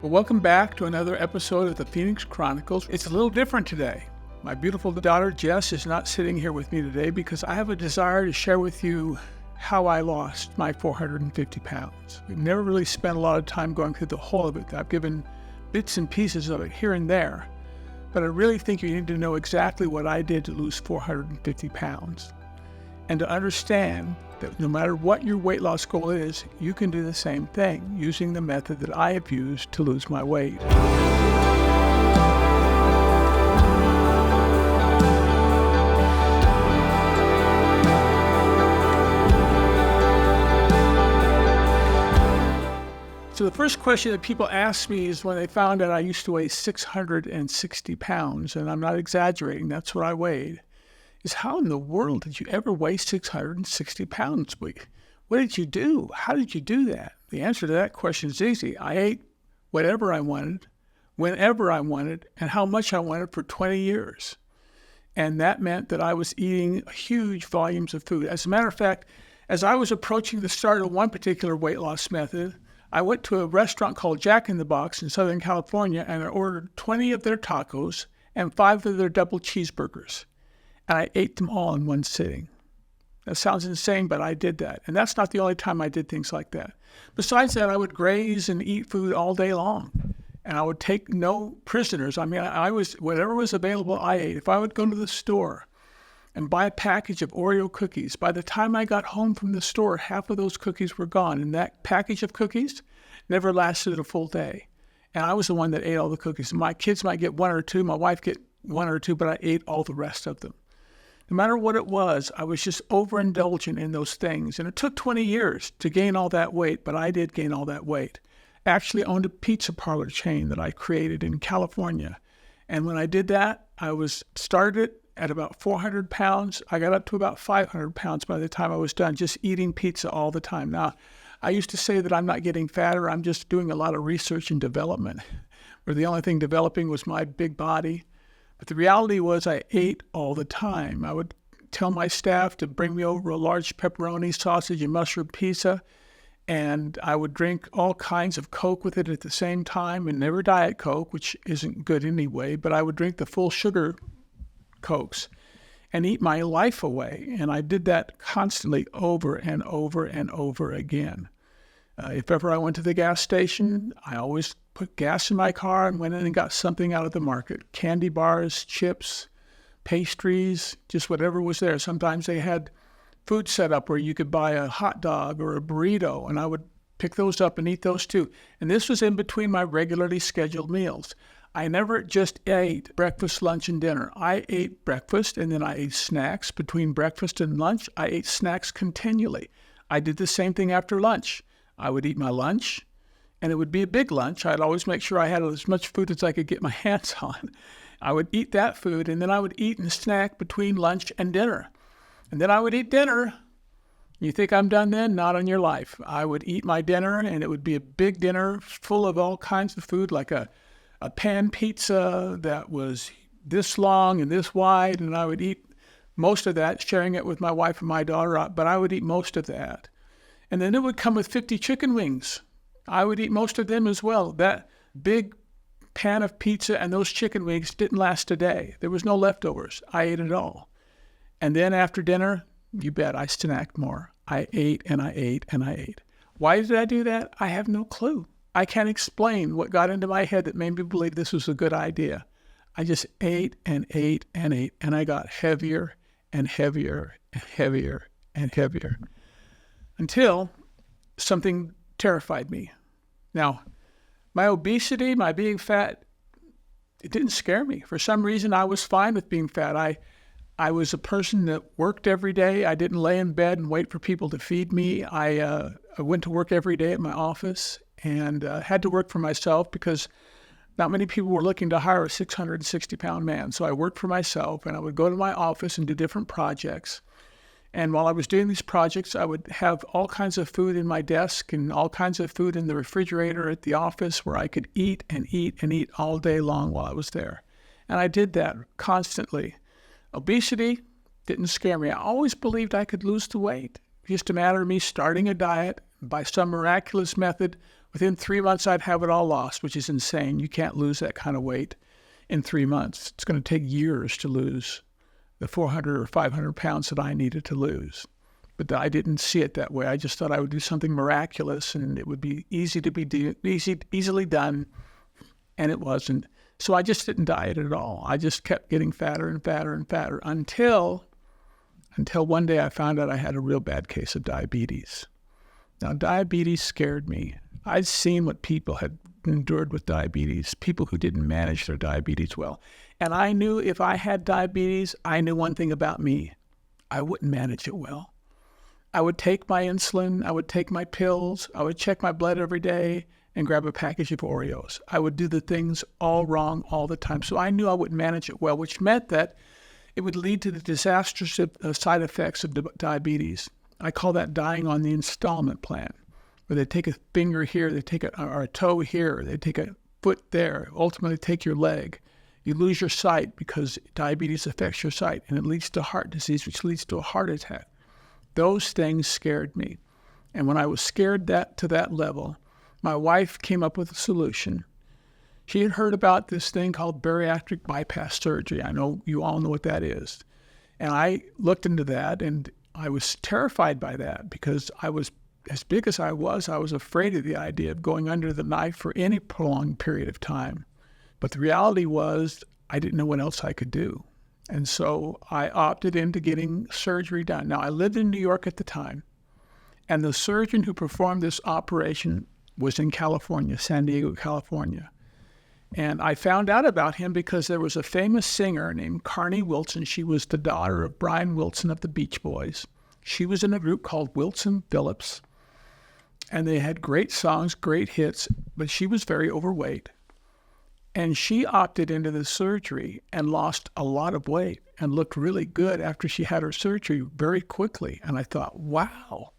Well, welcome back to another episode of the Phoenix Chronicles. It's a little different today. My beautiful daughter, Jess, is not sitting here with me today because I have a desire to share with you how I lost my 450 pounds. We've never really spent a lot of time going through the whole of it. I've given bits and pieces of it here and there, but I really think you need to know exactly what I did to lose 450 pounds and to understand that no matter what your weight loss goal is, you can do the same thing using the method that I have used to lose my weight. So the first question that people ask me is when they found out I used to weigh 660 pounds, and I'm not exaggerating, that's what I weighed, is how in the world did you ever weigh 660 pounds? What did you do? How did you do that? The answer to that question is easy. I ate whatever I wanted, whenever I wanted, and how much I wanted for 20 years. And that meant that I was eating huge volumes of food. As a matter of fact, as I was approaching the start of one particular weight loss method, I went to a restaurant called Jack in the Box in Southern California, and I ordered 20 of their tacos and 5 of their double cheeseburgers. And I ate them all in one sitting. That sounds insane, but I did that. And that's not the only time I did things like that. Besides that, I would graze and eat food all day long. And I would take no prisoners. Whatever was available, I ate. If I would go to the store and buy a package of Oreo cookies, by the time I got home from the store, half of those cookies were gone. And that package of cookies never lasted a full day. And I was the one that ate all the cookies. My kids might get 1 or 2, my wife get 1 or 2, but I ate all the rest of them. No matter what it was, I was just overindulgent in those things. And it took 20 years to gain all that weight, but I did gain all that weight. I actually owned a pizza parlor chain that I created in California. And when I did that, started at about 400 pounds. I got up to about 500 pounds by the time I was done, just eating pizza all the time. Now, I used to say that I'm not getting fatter. I'm just doing a lot of research and development, where the only thing developing was my big body. But the reality was I ate all the time. I would tell my staff to bring me over a large pepperoni, sausage, and mushroom pizza, and I would drink all kinds of Coke with it at the same time, and never Diet Coke, which isn't good anyway, but I would drink the full sugar Cokes and eat my life away. And I did that constantly over and over and over again. If ever I went to the gas station, I always put gas in my car and went in and got something out of the market. Candy bars, chips, pastries, just whatever was there. Sometimes they had food set up where you could buy a hot dog or a burrito, and I would pick those up and eat those too. And this was in between my regularly scheduled meals. I never just ate breakfast, lunch, and dinner. I ate breakfast, and then I ate snacks. Between breakfast and lunch, I ate snacks continually. I did the same thing after lunch. I would eat my lunch, and it would be a big lunch. I'd always make sure I had as much food as I could get my hands on. I would eat that food, and then I would eat and snack between lunch and dinner. And then I would eat dinner. You think I'm done then? Not on your life. I would eat my dinner, and it would be a big dinner full of all kinds of food, like a pan pizza that was this long and this wide, and I would eat most of that, sharing it with my wife and my daughter, but I would eat most of that. And then it would come with 50 chicken wings. I would eat most of them as well. That big pan of pizza and those chicken wings didn't last a day. There was no leftovers. I ate it all. And then after dinner, you bet I snacked more. I ate and I ate and I ate. Why did I do that? I have no clue. I can't explain what got into my head that made me believe this was a good idea. I just ate and ate and ate, and I got heavier and heavier and heavier and heavier until something terrified me. Now, my obesity, my being fat, it didn't scare me. For some reason, I was fine with being fat. I was a person that worked every day. I didn't lay in bed and wait for people to feed me. I went to work every day at my office and had to work for myself because not many people were looking to hire a 660-pound man. So I worked for myself, and I would go to my office and do different projects. And while I was doing these projects, I would have all kinds of food in my desk and all kinds of food in the refrigerator at the office where I could eat and eat and eat all day long while I was there. And I did that constantly. Obesity didn't scare me. I always believed I could lose the weight. It's just a matter of me starting a diet, by some miraculous method, Within 3 months, I'd have it all lost, which is insane. You can't lose that kind of weight in 3 months. It's going to take years to lose the 400 or 500 pounds that I needed to lose. But I didn't see it that way. I just thought I would do something miraculous and it would be easily done, and it wasn't. So I just didn't diet at all. I just kept getting fatter and fatter and fatter until one day I found out I had a real bad case of diabetes. Now, diabetes scared me. I'd seen what people had endured with diabetes, people who didn't manage their diabetes well. And I knew if I had diabetes, I knew one thing about me. I wouldn't manage it well. I would take my insulin, I would take my pills, I would check my blood every day and grab a package of Oreos. I would do the things all wrong all the time. So I knew I wouldn't manage it well, which meant that it would lead to the disastrous side effects of diabetes. I call that dying on the installment plan, where they take a finger here, they take a toe here, they take a foot there, ultimately take your leg. You lose your sight because diabetes affects your sight, and it leads to heart disease, which leads to a heart attack. Those things scared me. And when I was scared to that level, my wife came up with a solution. She had heard about this thing called bariatric bypass surgery. I know you all know what that is. And I looked into that, and I was terrified by that because I was, as big as I was afraid of the idea of going under the knife for any prolonged period of time. But the reality was I didn't know what else I could do. And so I opted into getting surgery done. Now, I lived in New York at the time, and the surgeon who performed this operation was in California, San Diego, California. And I found out about him because there was a famous singer named Carney Wilson. She was the daughter of Brian Wilson of the Beach Boys. She was in a group called Wilson Phillips, and they had great songs, great hits, but she was very overweight. And she opted into the surgery and lost a lot of weight and looked really good after she had her surgery very quickly. And I thought, wow,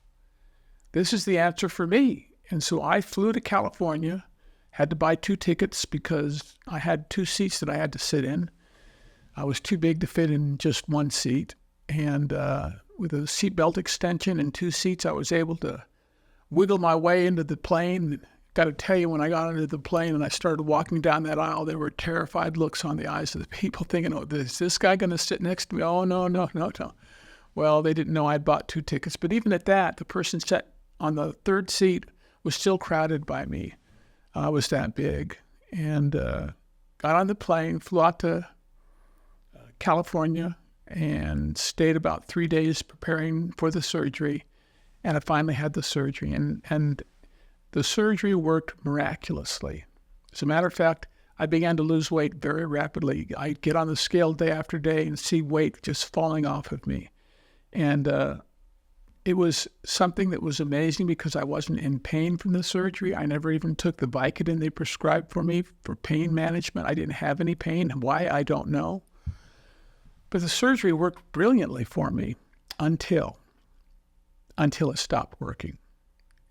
this is the answer for me. And so I flew to California, had to buy 2 tickets because I had 2 seats that I had to sit in. I was too big to fit in just one seat. And with a seatbelt extension and 2 seats, I was able to wiggle my way into the plane. Got to tell you, when I got into the plane and I started walking down that aisle, there were terrified looks on the eyes of the people thinking, oh, is this guy going to sit next to me? Oh, no. Well, they didn't know I'd bought 2 tickets. But even at that, the person sat on the 3rd seat was still crowded by me. I was that big. And got on the plane, flew out to California, and stayed about 3 days preparing for the surgery. And I finally had the surgery. And the surgery worked miraculously. As a matter of fact, I began to lose weight very rapidly. I'd get on the scale day after day and see weight just falling off of me. And it was something that was amazing because I wasn't in pain from the surgery. I never even took the Vicodin they prescribed for me for pain management. I didn't have any pain. Why, I don't know. But the surgery worked brilliantly for me until it stopped working.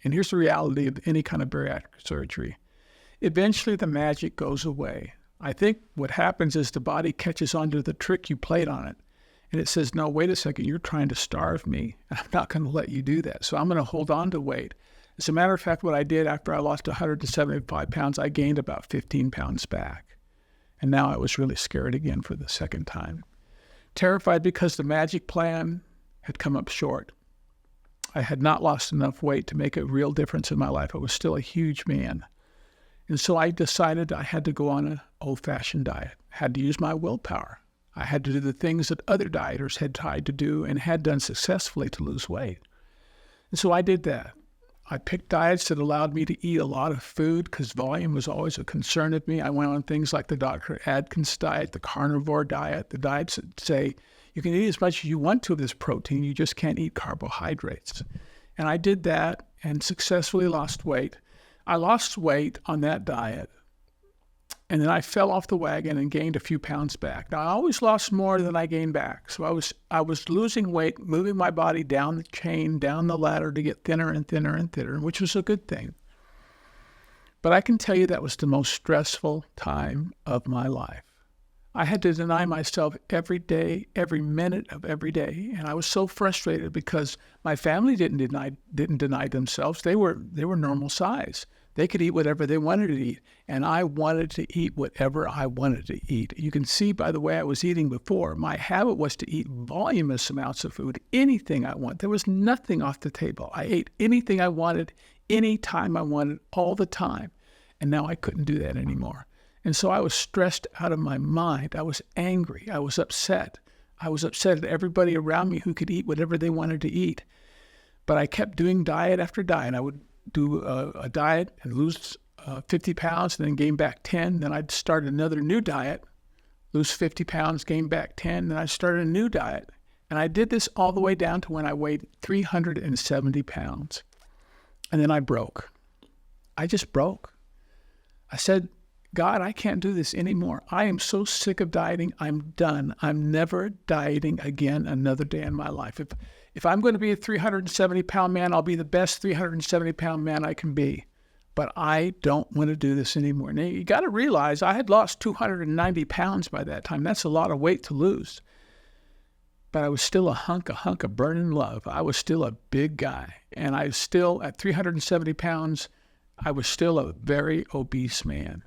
And here's the reality of any kind of bariatric surgery. Eventually, the magic goes away. I think what happens is the body catches on to the trick you played on it. And it says, no, wait a second, you're trying to starve me. I'm not going to let you do that. So I'm going to hold on to weight. As a matter of fact, what I did after I lost 175 pounds, I gained about 15 pounds back. And now I was really scared again for the second time. Terrified because the magic plan had come up short. I had not lost enough weight to make a real difference in my life. I was still a huge man. And so I decided I had to go on an old-fashioned diet. I had to use my willpower. I had to do the things that other dieters had tried to do and had done successfully to lose weight. And so I did that. I picked diets that allowed me to eat a lot of food because volume was always a concern of me. I went on things like the Dr. Atkins diet, the carnivore diet, the diets that say, you can eat as much as you want to of this protein, you just can't eat carbohydrates. And I did that and successfully lost weight. I lost weight on that diet, and then I fell off the wagon and gained a few pounds back. Now, I always lost more than I gained back. So I was losing weight, moving my body down the chain, down the ladder to get thinner and thinner and thinner, which was a good thing. But I can tell you that was the most stressful time of my life. I had to deny myself every day, every minute of every day. And I was so frustrated because my family didn't deny themselves. They were normal size. They could eat whatever they wanted to eat, and I wanted to eat whatever I wanted to eat. You can see by the way I was eating before, my habit was to eat voluminous amounts of food, anything I want. There was nothing off the table. I ate anything I wanted, anytime I wanted, all the time. And now I couldn't do that anymore. And so I was stressed out of my mind. I was angry. I was upset. I was upset at everybody around me who could eat whatever they wanted to eat. But I kept doing diet after diet. I would do a diet and lose 50 pounds and then gain back 10. Then I'd start another new diet, lose 50 pounds, gain back 10. Then I started a new diet. And I did this all the way down to when I weighed 370 pounds. And then I broke. I just broke. I said, God, I can't do this anymore. I am so sick of dieting. I'm done. I'm never dieting again another day in my life. If I'm going to be a 370-pound man, I'll be the best 370-pound man I can be. But I don't want to do this anymore. Now, you got to realize I had lost 290 pounds by that time. That's a lot of weight to lose. But I was still a hunk of burning love. I was still a big guy. And I was still, at 370 pounds, I was still a very obese man.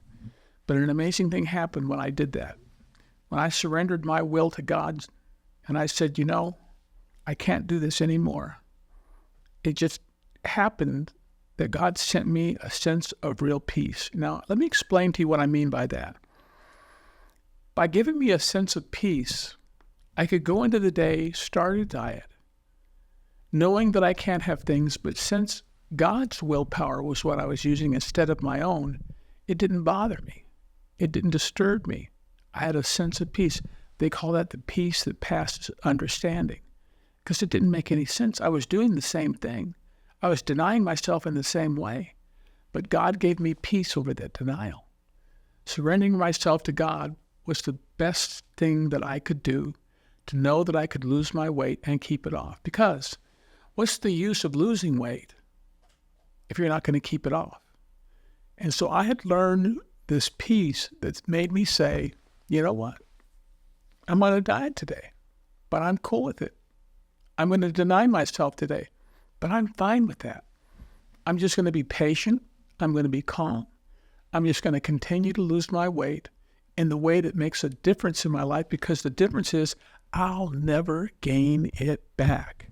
But an amazing thing happened when I did that. When I surrendered my will to God and I said, I can't do this anymore. It just happened that God sent me a sense of real peace. Now, let me explain to you what I mean by that. By giving me a sense of peace, I could go into the day, start a diet, knowing that I can't have things, but since God's willpower was what I was using instead of my own, it didn't bother me. It didn't disturb me. I had a sense of peace. They call that the peace that passes understanding, because it didn't make any sense. I was doing the same thing. I was denying myself in the same way, but God gave me peace over that denial. Surrendering myself to God was the best thing that I could do to know that I could lose my weight and keep it off. Because what's the use of losing weight if you're not going to keep it off? And so I had learned this peace that made me say, you know what? I'm on a diet today, but I'm cool with it. I'm going to deny myself today, but I'm fine with that. I'm just going to be patient. I'm going to be calm. I'm just going to continue to lose my weight in the way that makes a difference in my life, because the difference is I'll never gain it back.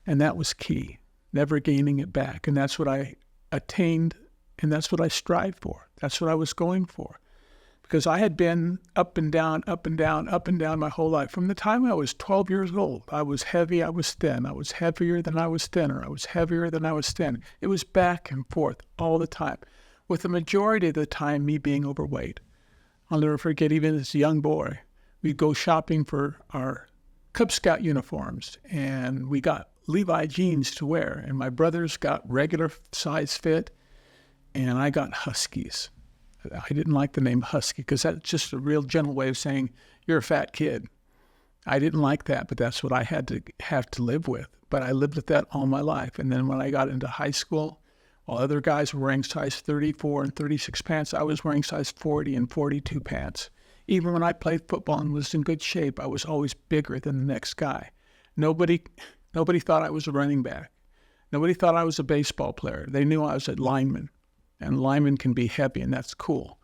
And that was key, never gaining it back. And that's what I attained, and that's what I strived for. That's what I was going for. Because I had been up and down, up and down, up and down my whole life. From the time I was 12 years old, I was heavy, I was thin. I was heavier than I was thinner. I was heavier than I was thin. It was back and forth all the time, with the majority of the time me being overweight. I'll never forget, even as a young boy, we'd go shopping for our Cub Scout uniforms, and we got Levi jeans to wear, and my brothers got regular size fit, and I got Huskies. I didn't like the name Husky because that's just a real gentle way of saying you're a fat kid. I didn't like that, but that's what I had to have to live with. But I lived with that all my life. And then when I got into high school, while other guys were wearing size 34 and 36 pants, I was wearing size 40 and 42 pants. Even when I played football and was in good shape, I was always bigger than the next guy. Nobody thought I was a running back. Nobody thought I was a baseball player. They knew I was a lineman. And linemen can be heavy, and that's cool.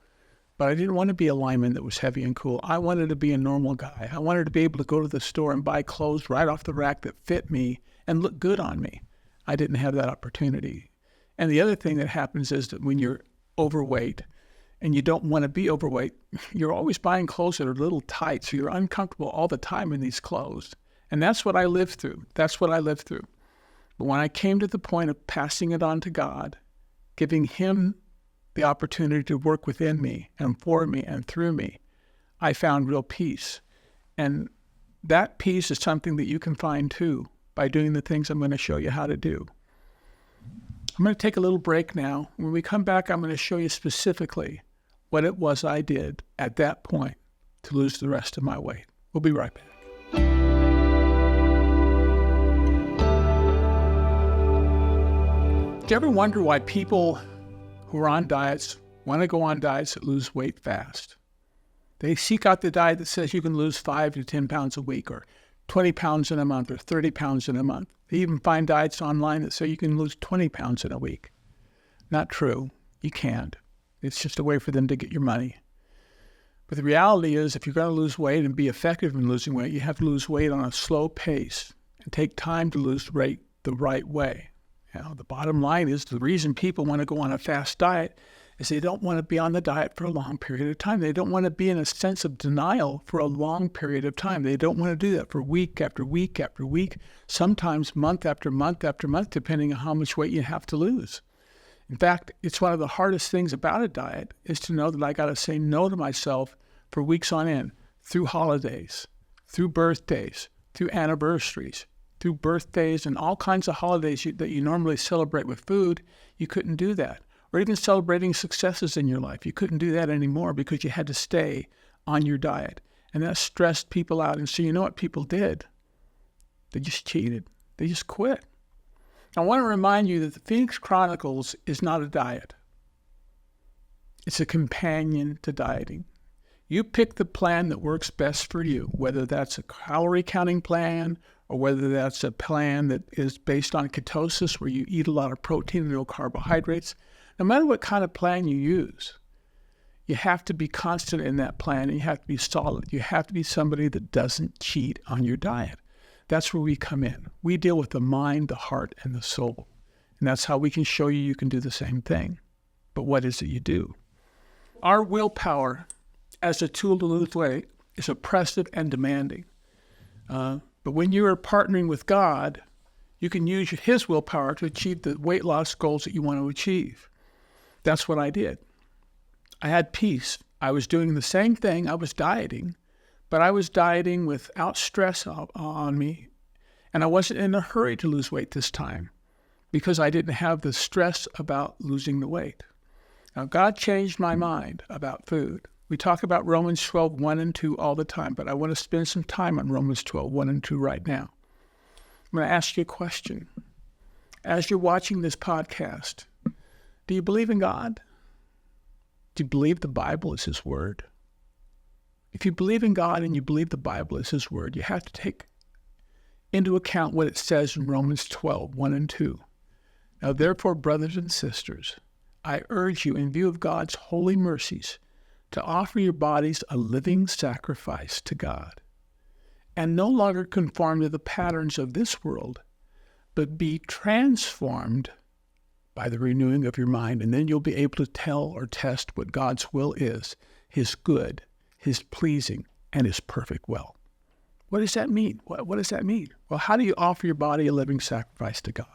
But I didn't want to be a lineman that was heavy and cool. I wanted to be a normal guy. I wanted to be able to go to the store and buy clothes right off the rack that fit me and look good on me. I didn't have that opportunity. And the other thing that happens is that when you're overweight and you don't want to be overweight, you're always buying clothes that are a little tight, so you're uncomfortable all the time in these clothes. And that's what I lived through. That's what I lived through. But when I came to the point of passing it on to God, giving him the opportunity to work within me and for me and through me, I found real peace. And that peace is something that you can find too by doing the things I'm going to show you how to do. I'm going to take a little break now. When we come back, I'm going to show you specifically what it was I did at that point to lose the rest of my weight. We'll be right back. Do you ever wonder why people who are on diets want to go on diets that lose weight fast? They seek out the diet that says you can lose 5 to 10 pounds a week, or 20 pounds in a month, or 30 pounds in a month. They even find diets online that say you can lose 20 pounds in a week. Not true. You can't. It's just a way for them to get your money. But the reality is, if you're going to lose weight and be effective in losing weight, you have to lose weight on a slow pace and take time to lose weight the right way. The bottom line is the reason people want to go on a fast diet is they don't want to be on the diet for a long period of time. They don't want to be in a sense of denial for a long period of time. They don't want to do that for week after week after week, sometimes month after month after month, depending on how much weight you have to lose. In fact, it's one of the hardest things about a diet is to know that I got to say no to myself for weeks on end, through holidays, through birthdays, through anniversaries, through birthdays and all kinds of holidays that you normally celebrate with food. You couldn't do that. Or even celebrating successes in your life. You couldn't do that anymore because you had to stay on your diet. And that stressed people out. And so you know what people did? They just cheated. They just quit. I want to remind you that the Phoenix Chronicles is not a diet. It's a companion to dieting. You pick the plan that works best for you, whether that's a calorie counting plan or whether that's a plan that is based on ketosis where you eat a lot of protein and no carbohydrates. No matter what kind of plan you use, you have to be constant in that plan and you have to be solid. You have to be somebody that doesn't cheat on your diet. That's where we come in. We deal with the mind, the heart, and the soul. And that's how we can show you can do the same thing. But what is it you do? Our willpower as a tool to lose weight is oppressive and demanding. But when you are partnering with God, you can use His willpower to achieve the weight loss goals that you want to achieve. That's what I did. I had peace. I was doing the same thing. I was dieting, but I was dieting without stress on me. And I wasn't in a hurry to lose weight this time because I didn't have the stress about losing the weight. Now, God changed my mind about food. We talk about Romans 12, 1 and 2 all the time, but I want to spend some time on Romans 12, 1 and 2 right now. I'm going to ask you a question. As you're watching this podcast, do you believe in God? Do you believe the Bible is His Word? If you believe in God and you believe the Bible is His Word, you have to take into account what it says in Romans 12, 1 and 2. Now, therefore, brothers and sisters, I urge you, in view of God's holy mercies, to offer your bodies a living sacrifice to God, and no longer conform to the patterns of this world, but be transformed by the renewing of your mind, and then you'll be able to tell or test what God's will is, His good, His pleasing, and His perfect will. What does that mean? What does that mean? Well, how do you offer your body a living sacrifice to God?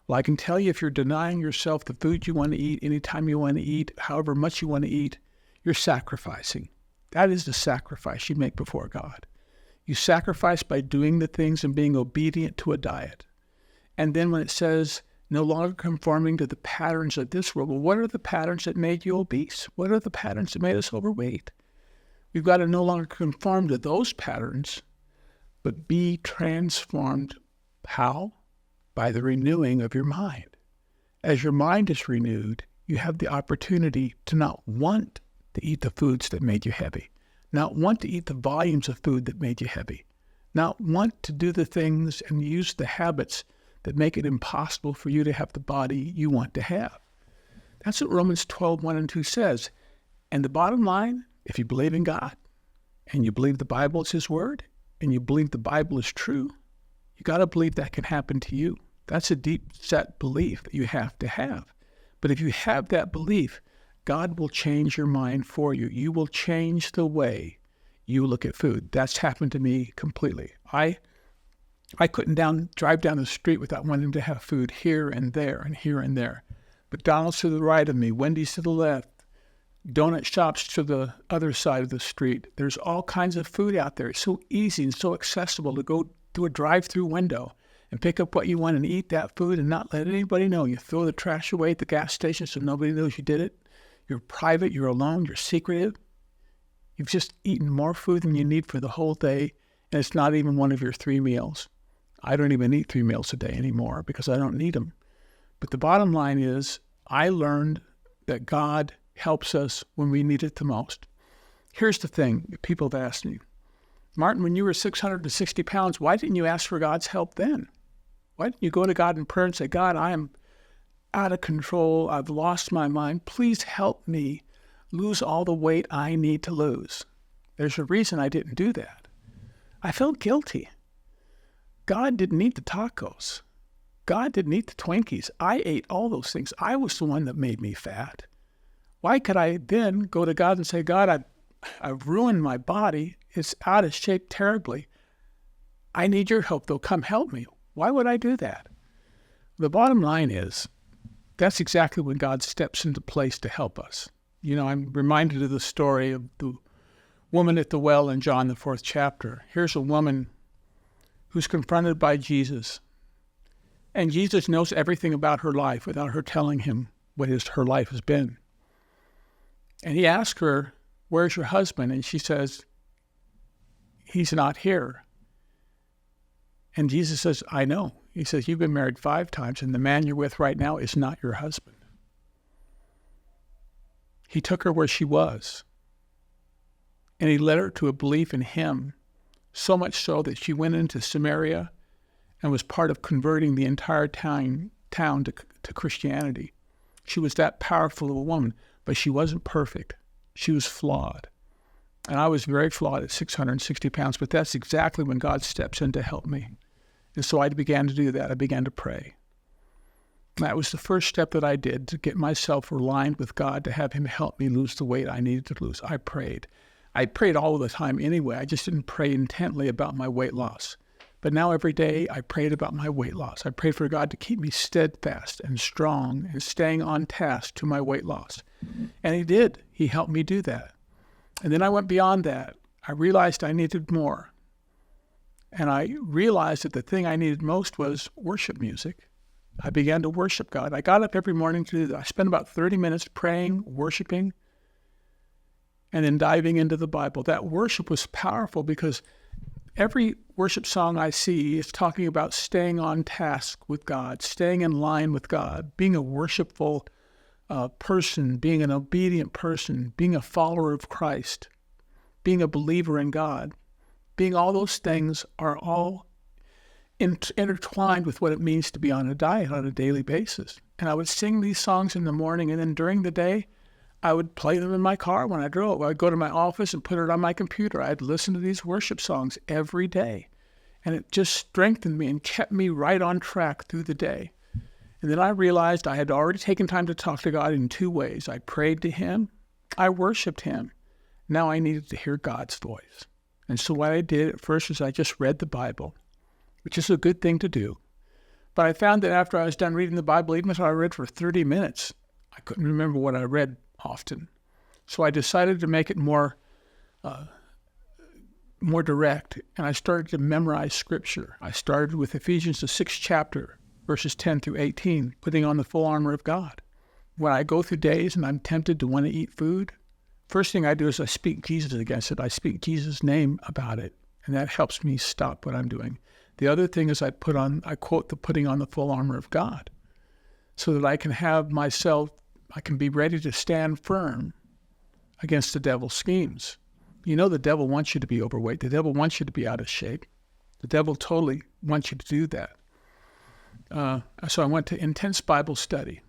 Well, I can tell you if you're denying yourself the food you want to eat, anytime you want to eat, however much you want to eat, you're sacrificing. That is the sacrifice you make before God. You sacrifice by doing the things and being obedient to a diet. And then when it says, no longer conforming to the patterns of this world, well, what are the patterns that made you obese? What are the patterns that made us overweight? We've got to no longer conform to those patterns, but be transformed. How? By the renewing of your mind. As your mind is renewed, you have the opportunity to not want to eat the foods that made you heavy, not want to eat the volumes of food that made you heavy, not want to do the things and use the habits that make it impossible for you to have the body you want to have. That's what Romans 12, 1 and 2 says. And the bottom line, if you believe in God and you believe the Bible is His Word and you believe the Bible is true, you got to believe that can happen to you. That's a deep set belief that you have to have. But if you have that belief, God will change your mind for you. You will change the way you look at food. That's happened to me completely. I couldn't drive down the street without wanting to have food here and there and here and there. McDonald's to the right of me, Wendy's to the left, donut shops to the other side of the street. There's all kinds of food out there. It's so easy and so accessible to go to a drive-through window and pick up what you want and eat that food and not let anybody know. You throw the trash away at the gas station so nobody knows you did it. You're private, you're alone, you're secretive. You've just eaten more food than you need for the whole day, and it's not even one of your 3 meals. I don't even eat 3 meals a day anymore because I don't need them. But the bottom line is, I learned that God helps us when we need it the most. Here's the thing. People have asked me, Martin, when you were 660 pounds, why didn't you ask for God's help then? Why didn't you go to God in prayer and say, God, out of control. I've lost my mind. Please help me lose all the weight I need to lose. There's a reason I didn't do that. I felt guilty. God didn't need the tacos. God didn't eat the Twinkies. I ate all those things. I was the one that made me fat. Why could I then go to God and say, God, I've ruined my body. It's out of shape terribly. I need your help, though. Come help me. Why would I do that? The bottom line is, that's exactly when God steps into place to help us. You know, I'm reminded of the story of the woman at the well in John, the 4th chapter. Here's a woman who's confronted by Jesus. And Jesus knows everything about her life without her telling him what her life has been. And he asks her, where's your husband? And she says, he's not here. And Jesus says, I know. He says, you've been married 5 times, and the man you're with right now is not your husband. He took her where she was, and he led her to a belief in him, so much so that she went into Samaria and was part of converting the entire town to Christianity. She was that powerful of a woman, but she wasn't perfect. She was flawed. And I was very flawed at 660 pounds, but that's exactly when God steps in to help me. And so I began to do that. I began to pray. That was the first step that I did to get myself aligned with God, to have him help me lose the weight I needed to lose. I prayed. I prayed all the time anyway. I just didn't pray intently about my weight loss. But now every day I prayed about my weight loss. I prayed for God to keep me steadfast and strong and staying on task to my weight loss. And he did. He helped me do that. And then I went beyond that. I realized I needed more. And I realized that the thing I needed most was worship music. I began to worship God. I got up every morning to do that. I spent about 30 minutes praying, worshiping, and then diving into the Bible. That worship was powerful because every worship song I see is talking about staying on task with God, staying in line with God, being a worshipful person, being an obedient person, being a follower of Christ, being a believer in God. Being all those things are all intertwined with what it means to be on a diet on a daily basis. And I would sing these songs in the morning, and then during the day, I would play them in my car when I drove. I'd go to my office and put it on my computer. I'd listen to these worship songs every day. And it just strengthened me and kept me right on track through the day. And then I realized I had already taken time to talk to God in 2 ways. I prayed to him. I worshiped him. Now I needed to hear God's voice. And so what I did at first is I just read the Bible, which is a good thing to do. But I found that after I was done reading the Bible, even if I read for 30 minutes, I couldn't remember what I read often. So I decided to make it more direct, and I started to memorize Scripture. I started with Ephesians, the 6th chapter, verses 10 through 18, putting on the full armor of God. When I go through days and I'm tempted to want to eat food, first thing I do is I speak Jesus against it. I speak Jesus' name about it, and that helps me stop what I'm doing. The other thing is I quote the putting on the full armor of God, so that I can be ready to stand firm against the devil's schemes. You know, the devil wants you to be overweight. The devil wants you to be out of shape. The devil totally wants you to do that. So I went to intense Bible study.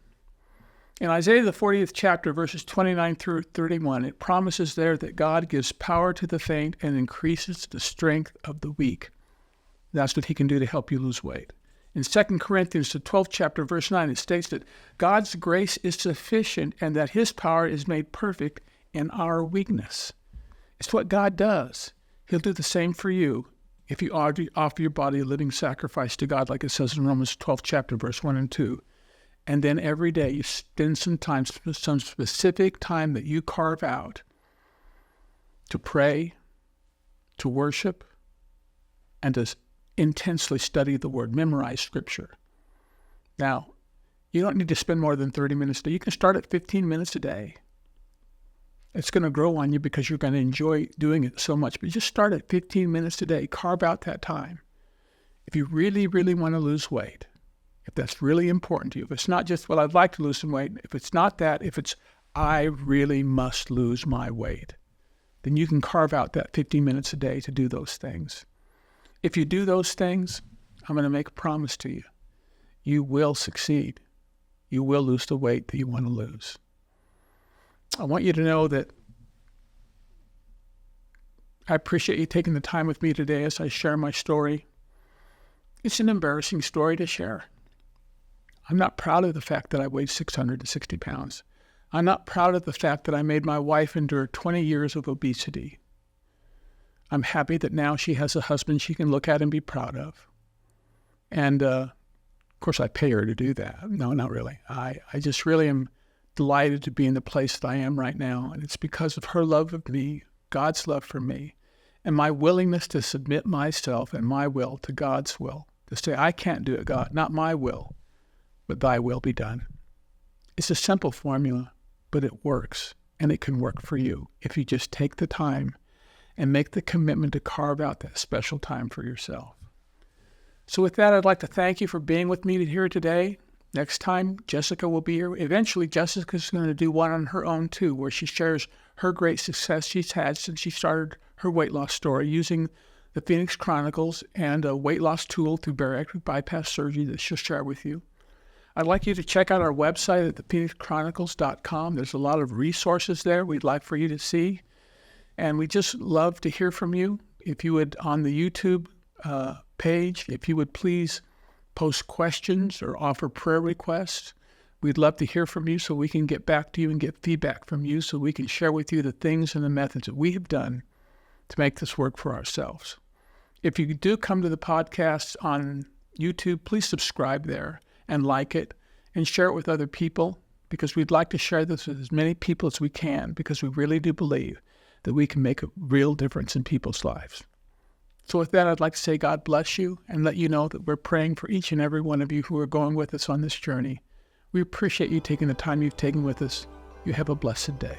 In Isaiah, the 40th chapter, verses 29 through 31, it promises there that God gives power to the faint and increases the strength of the weak. That's what he can do to help you lose weight. In 2 Corinthians, the 12th chapter, verse 9, it states that God's grace is sufficient and that his power is made perfect in our weakness. It's what God does. He'll do the same for you if you offer your body a living sacrifice to God, like it says in Romans 12th chapter, verse 1 and 2. And then every day you spend some specific time that you carve out to pray, to worship, and to intensely study the Word, memorize Scripture. Now, you don't need to spend more than 30 minutes a day. You can start at 15 minutes a day. It's going to grow on you because you're going to enjoy doing it so much. But just start at 15 minutes a day. Carve out that time. If you really, really want to lose weight, if that's really important to you, if it's not just, well, I'd like to lose some weight, if it's not that, if it's, I really must lose my weight, then you can carve out that 15 minutes a day to do those things. If you do those things, I'm going to make a promise to you. You will succeed. you will lose the weight that you want to lose. I want you to know that I appreciate you taking the time with me today as I share my story. It's an embarrassing story to share. I'm not proud of the fact that I weighed 660 pounds. I'm not proud of the fact that I made my wife endure 20 years of obesity. I'm happy that now she has a husband she can look at and be proud of. And of course, I pay her to do that. No, not really. I just really am delighted to be in the place that I am right now. And it's because of her love of me, God's love for me, and my willingness to submit myself and my will to God's will. To say, I can't do it, God, not my will, but thy will be done. It's a simple formula, but it works. And it can work for you if you just take the time and make the commitment to carve out that special time for yourself. So with that, I'd like to thank you for being with me here today. Next time, Jessica will be here. Eventually, Jessica's going to do one on her own too, where she shares her great success she's had since she started her weight loss story using the Phoenix Chronicles and a weight loss tool through bariatric bypass surgery that she'll share with you. I'd like you to check out our website at thephoenixchronicles.com. There's a lot of resources there we'd like for you to see. And we just love to hear from you. If you would, on the YouTube page, if you would please post questions or offer prayer requests. We'd love to hear from you so we can get back to you and get feedback from you so we can share with you the things and the methods that we have done to make this work for ourselves. If you do come to the podcast on YouTube, please subscribe there and like it and share it with other people, because we'd like to share this with as many people as we can, because we really do believe that we can make a real difference in people's lives. So with that, I'd like to say God bless you and let you know that we're praying for each and every one of you who are going with us on this journey. We appreciate you taking the time you've taken with us. You have a blessed day.